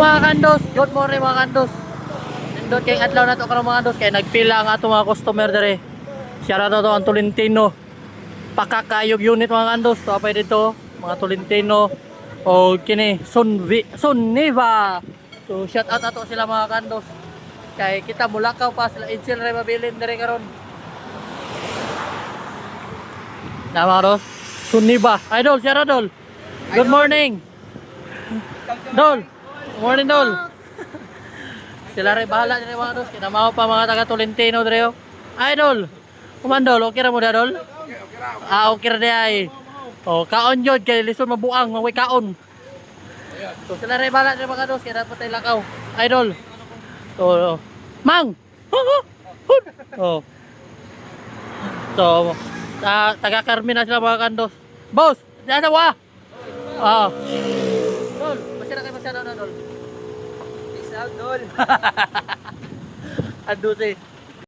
mga kandos, good morning mga kandos. Nindot kay adlaw na to karon mga kandos kay nagpila ang ato mga customer dere. Siya na to ang Tolentino. Pakakayog unit mga kandos, to apay dito mga Tolentino o kini Sunniva. So shout out ato sila mga kandos. Kay kita mulakaw pa sila Edsel ray mabilin dere karon. Na mga kandos, Sunniva. Idol, siya Dol. Good morning. Dol. Good morning Dol. Sila rin bahala din mga dos. Kinamaw pa mga taga Tolentino dito. Idol. Kumandol, okay ra mo da Dol? Ah, okay ra di ay. Oh, kaon jud kay lison mabuang, maway kaon. So sila rin bahala din mga dos, kaya dapat tayo lakaw. Idol. So, Mang. Oh. So, taga Carmen na sila mga kandos. Boss, diyan sa wa. Ah. Dol, masira kayo masyado na Dol. Peace out, Dol. Ando si